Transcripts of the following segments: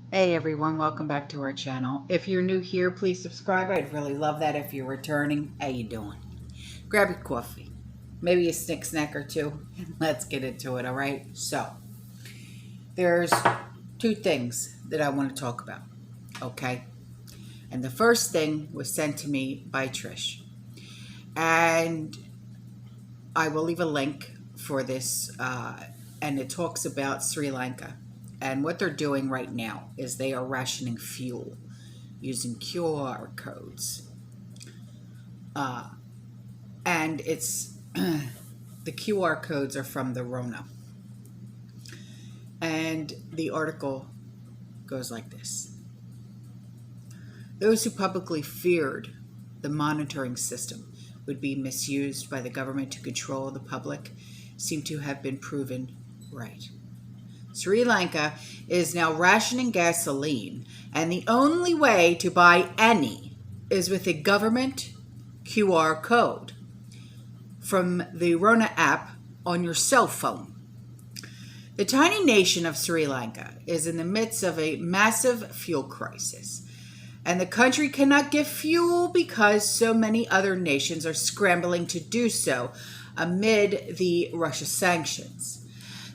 Hey everyone, welcome back to our channel. If you're new here, please subscribe. I'd really love that. If you're returning, how you doing? Grab your coffee, maybe a snack or two. Let's get into it, all right? So, there's two things that I want to talk about, okay? And the first thing was sent to me by Trish. And I will leave a link for this, and it talks about Sri Lanka. And what they're doing right now is they are rationing fuel using QR codes. And it's the QR codes are from the Rona. And the article goes like this. Those who publicly feared the monitoring system would be misused by the government to control the public seem to have been proven right. Sri Lanka is now rationing gasoline, and the only way to buy any is with a government QR code from the Rona app on your cell phone. The tiny nation of Sri Lanka is in the midst of a massive fuel crisis, and the country cannot get fuel because so many other nations are scrambling to do so amid the Russia sanctions.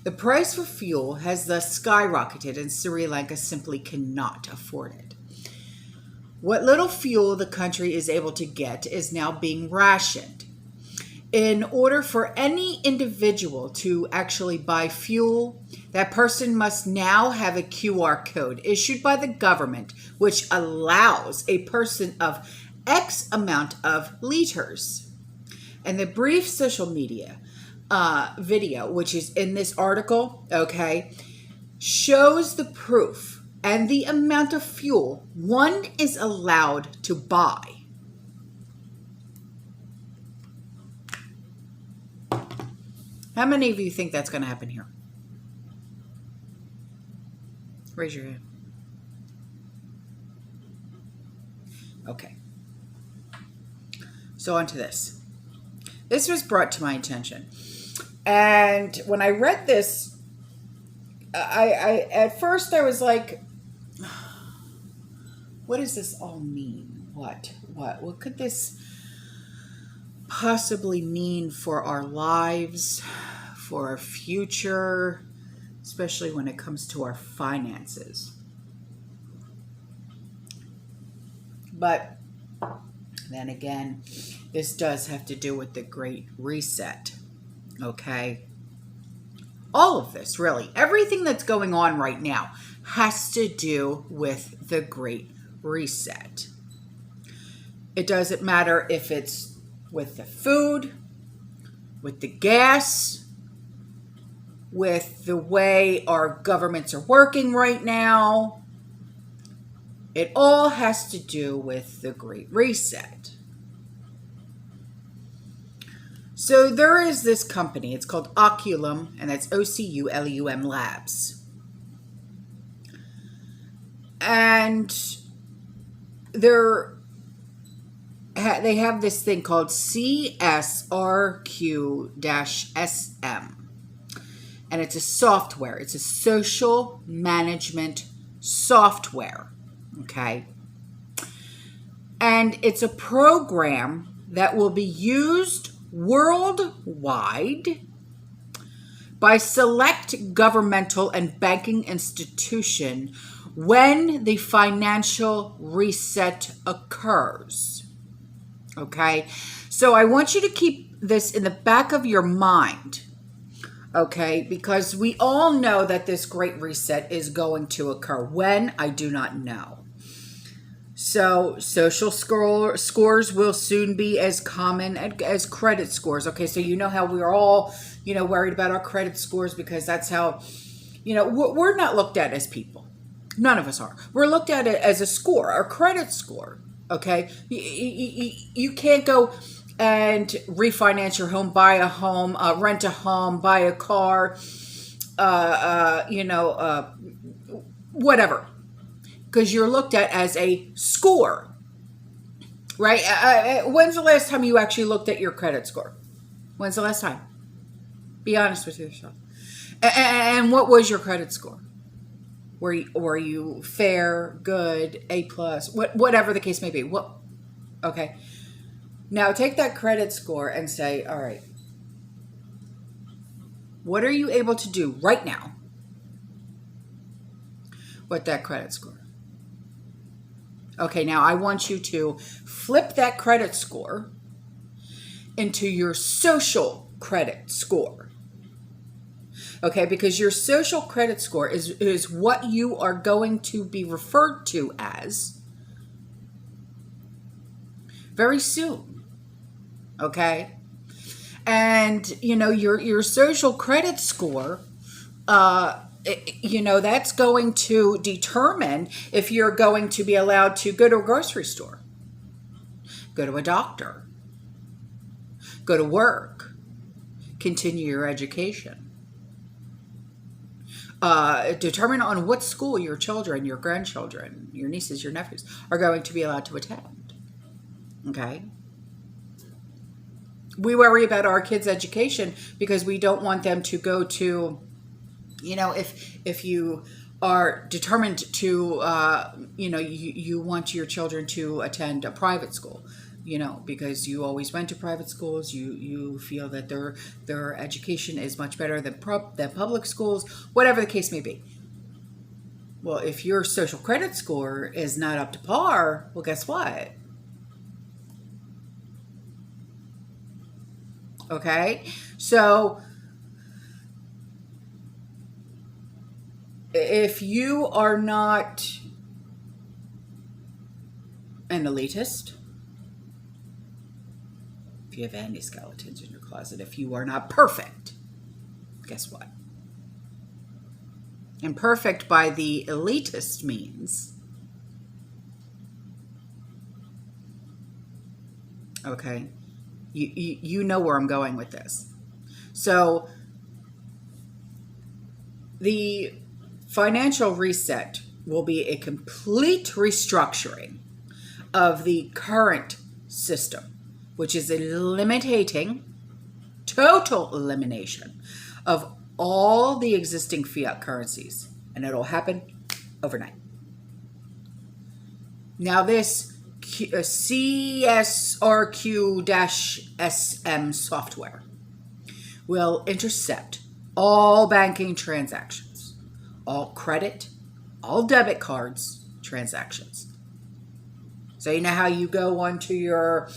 The price for fuel has thus skyrocketed, and Sri Lanka simply cannot afford it. What little fuel the country is able to get is now being rationed. In order for any individual to actually buy fuel, that person must now have a QR code issued by the government, which allows a person of X amount of liters. And the brief social media video, which is in this article, okay, shows the proof and the amount of fuel one is allowed to buy. How many of you think that's going to happen here? Raise your hand. Okay. So on to this. This was brought to my attention. And when I read this, I at first I was like, what does this all mean? What could this possibly mean for our lives, for our future, especially when it comes to our finances? But then again, this does have to do with the Great Reset. Okay, all of this, really, everything that's going on right now has to do with the Great Reset. It doesn't matter if it's with the food, with the gas, with the way our governments are working right now. It all has to do with the Great Reset. So there is this company, it's called Oculum, and that's Oculum Labs. And they have this thing called CSRQ-SM. And it's a software. It's a social management software. Okay? And it's a program that will be used worldwide by select governmental and banking institution when the financial reset occurs. Okay, so I want you to keep this in the back of your mind, okay, because we all know that this Great Reset is going to occur. When? I do not know. So social scores will soon be as common as credit scores. Okay, so you know how we're all, worried about our credit scores because that's how, we're not looked at as people. None of us are. We're looked at it as a score, our credit score. Okay, you can't go and refinance your home, buy a home, rent a home, buy a car, whatever. Because you're looked at as a score, right? When's the last time you actually looked at your credit score? When's the last time? Be honest with yourself. And what was your credit score? Or you fair, good, A plus, whatever the case may be. Okay. Now take that credit score and say, all right, what are you able to do right now with that credit score? Okay, now I want you to flip that credit score into your social credit score. Okay, because your social credit score is what you are going to be referred to as very soon. Okay? And, your social credit score, that's going to determine if you're going to be allowed to go to a grocery store, go to a doctor, go to work, continue your education. Determine on what school your children, your grandchildren, your nieces, your nephews are going to be allowed to attend. Okay? We worry about our kids' education because we don't want them to go to, if you are determined to, you want your children to attend a private school, because you always went to private schools, you feel that their education is much better than public schools, whatever the case may be. Well, if your social credit score is not up to par, well, guess what? Okay, so if you are not an elitist, if you have any skeletons in your closet, if you are not perfect, guess what? And perfect by the elitist means, okay, you know where I'm going with this. So the financial reset will be a complete restructuring of the current system, which is total elimination of all the existing fiat currencies, and it'll happen overnight. Now this CSRQ-SM software will intercept all banking transactions, all credit, all debit cards transactions. So you know how you go onto your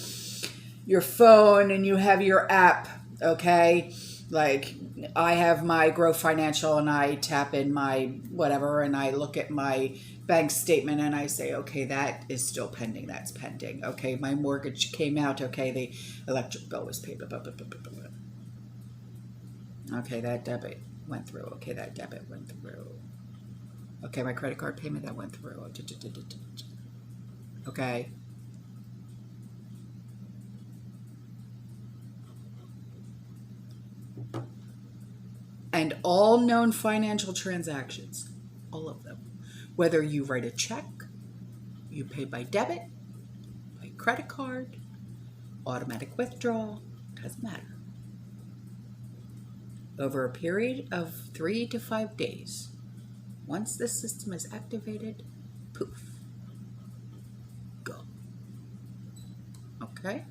phone and you have your app, okay? Like I have my Grow Financial and I tap in my whatever and I look at my bank statement and I say, okay, that is still pending. That's pending. Okay, my mortgage came out. Okay, the electric bill was paid. Okay, that debit went through. Okay, that debit went through. Okay, my credit card payment, that went through. Okay. And all known financial transactions, all of them, whether you write a check, you pay by debit, by credit card, automatic withdrawal, doesn't matter. Over a period of 3 to 5 days, once the system is activated, poof, go. Okay?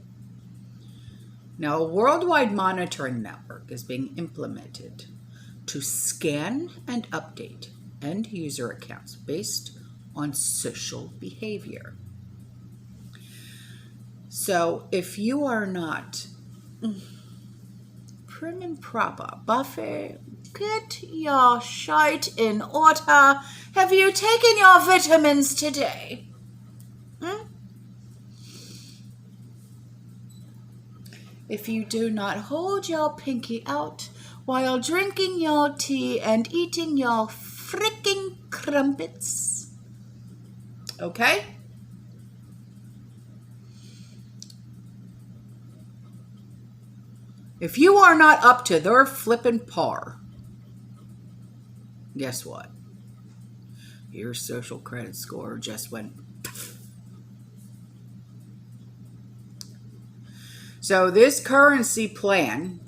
Now, a worldwide monitoring network is being implemented to scan and update end user accounts based on social behavior. So if you are not prim and proper, Buffy, get your shite in order. Have you taken your vitamins today? If you do not hold your pinky out while drinking your tea and eating your freaking crumpets. Okay? If you are not up to their flippin' par, guess what? Your social credit score just went poof. So this currency plan,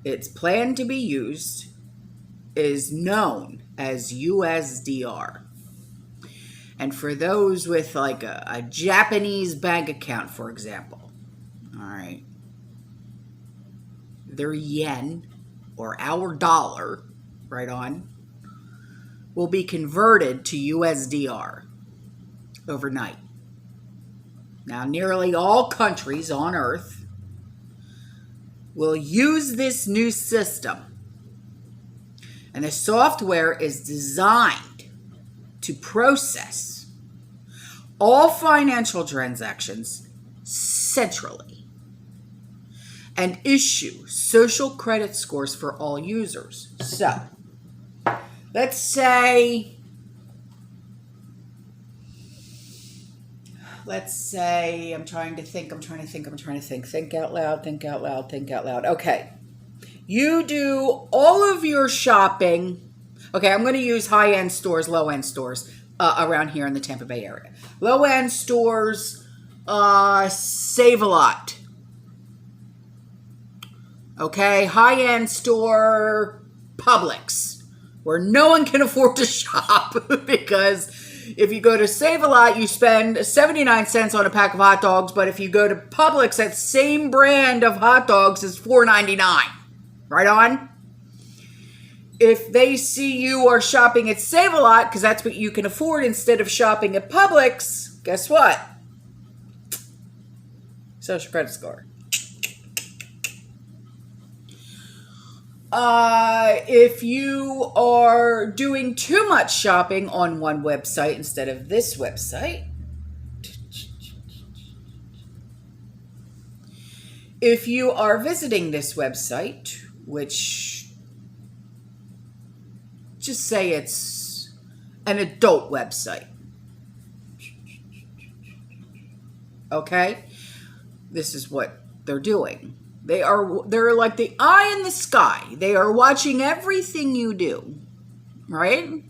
it's planned to be used, is known as USDR. And for those with like a Japanese bank account, for example, all right, their yen or our dollar, right on, will be converted to USDR overnight. Now, nearly all countries on Earth will use this new system. And the software is designed to process all financial transactions centrally and issue social credit scores for all users. So, let's say I'm trying to think. Think out loud. Okay. You do all of your shopping. Okay, I'm going to use high-end stores, low-end stores around here in the Tampa Bay area. Low-end stores, Save a Lot. Okay, high-end store, Publix, where no one can afford to shop because if you go to Save a Lot, you spend 79 cents on a pack of hot dogs, but if you go to Publix, that same brand of hot dogs is $4.99. Right on? If they see you are shopping at Save a Lot, because that's what you can afford instead of shopping at Publix, guess what? Social credit score. If you are doing too much shopping on one website instead of this website, if you are visiting this website, which, just say it's an adult website, okay? This is what they're doing. They're like the eye in the sky. They are watching everything you do, right?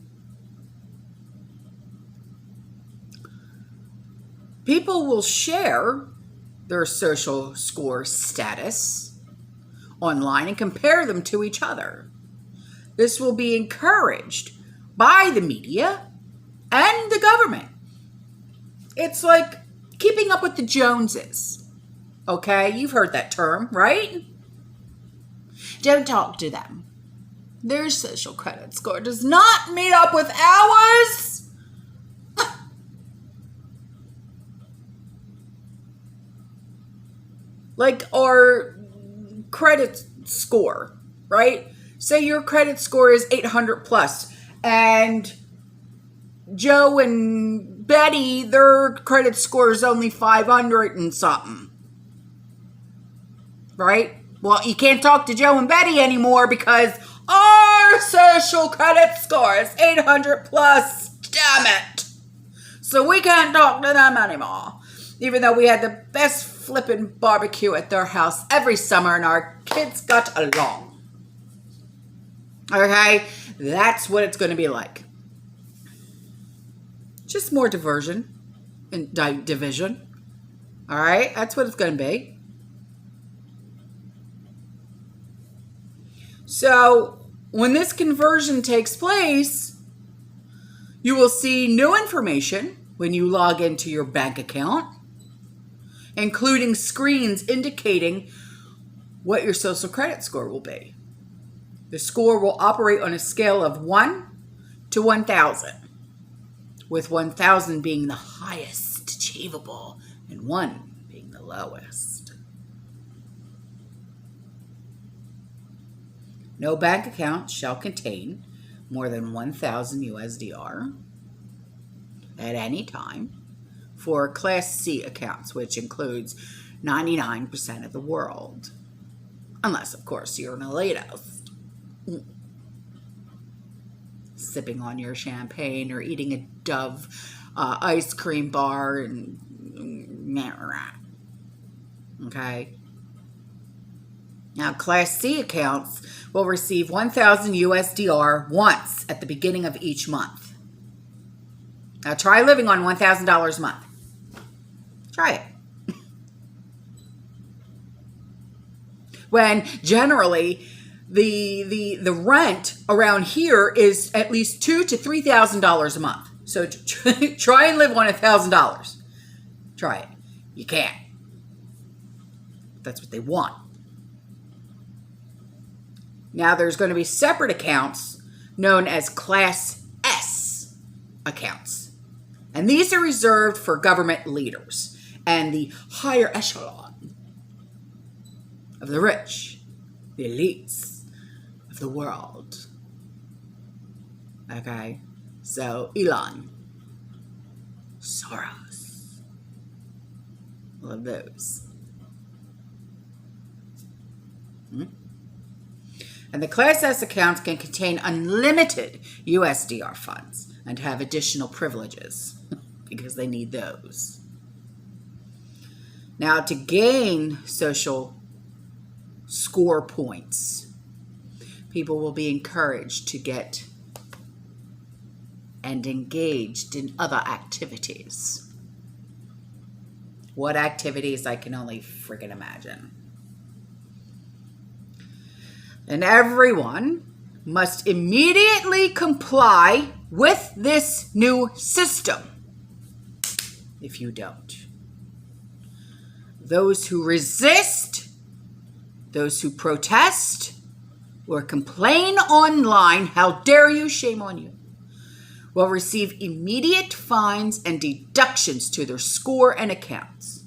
People will share their social score status online and compare them to each other. This will be encouraged by the media and the government. It's like keeping up with the Joneses. Okay, you've heard that term, right? Don't talk to them. Their social credit score does not meet up with ours. Like our credit score, right? Say your credit score is 800 plus and Joe and Betty, their credit score is only 500 and something. Right? Well, you can't talk to Joe and Betty anymore because our social credit score is 800 plus. Damn it. So we can't talk to them anymore. Even though we had the best flippin' barbecue at their house every summer and our kids got along. Okay? That's what it's going to be like. Just more diversion and division. All right? That's what it's going to be. So when this conversion takes place, you will see new information when you log into your bank account, including screens indicating what your social credit score will be. The score will operate on a scale of 1 to 1,000, with 1,000 being the highest achievable and 1 being the lowest. No bank account shall contain more than 1,000 USDR at any time for Class C accounts, which includes 99% of the world. Unless, of course, you're an elitist. Sipping on your champagne or eating a Dove ice cream bar and okay. Now, Class C accounts will receive 1,000 USDR once at the beginning of each month. Now, try living on $1,000 a month. Try it. When generally the rent around here is at least $2,000 to $3,000 a month. So try and live on $1,000. Try it. You can't. That's what they want. Now there's going to be separate accounts known as Class S accounts. And these are reserved for government leaders and the higher echelon of the rich, the elites of the world. Okay? So Elon, Soros, all of those. And the Class S accounts can contain unlimited USDR funds and have additional privileges because they need those. Now, to gain social score points, people will be encouraged to get and engaged in other activities. What activities? I can only freaking imagine. And everyone must immediately comply with this new system. If you don't, those who resist, those who protest, or complain online, how dare you, shame on you, will receive immediate fines and deductions to their score and accounts.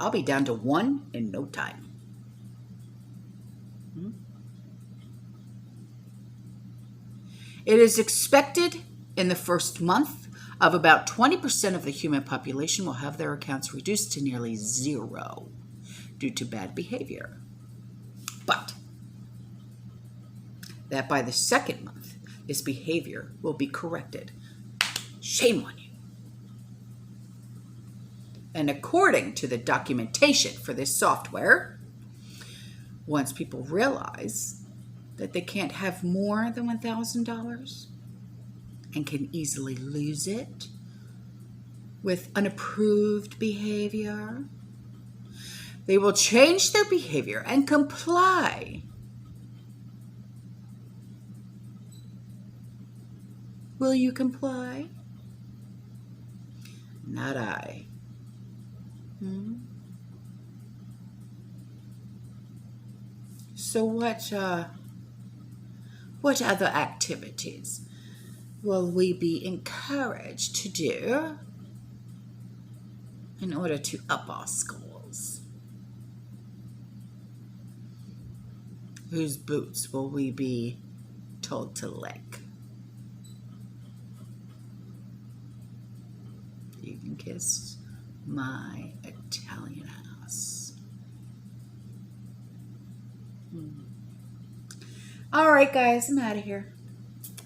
I'll be down to 1 in no time. It is expected in the first month of about 20% of the human population will have their accounts reduced to nearly zero due to bad behavior. But that by the second month, this behavior will be corrected. Shame on you. And according to the documentation for this software, once people realize that they can't have more than $1,000 and can easily lose it with unapproved behavior, they will change their behavior and comply. Will you comply? Not I. So what other activities will we be encouraged to do in order to up our scores? Whose boots will we be told to lick? You can kiss my Italian ass. All right, guys, I'm out of here.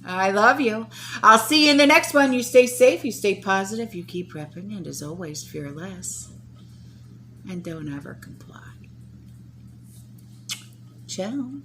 I love you. I'll see you in the next one. You stay safe, you stay positive, you keep repping, and as always, fear less. And don't ever comply. Ciao.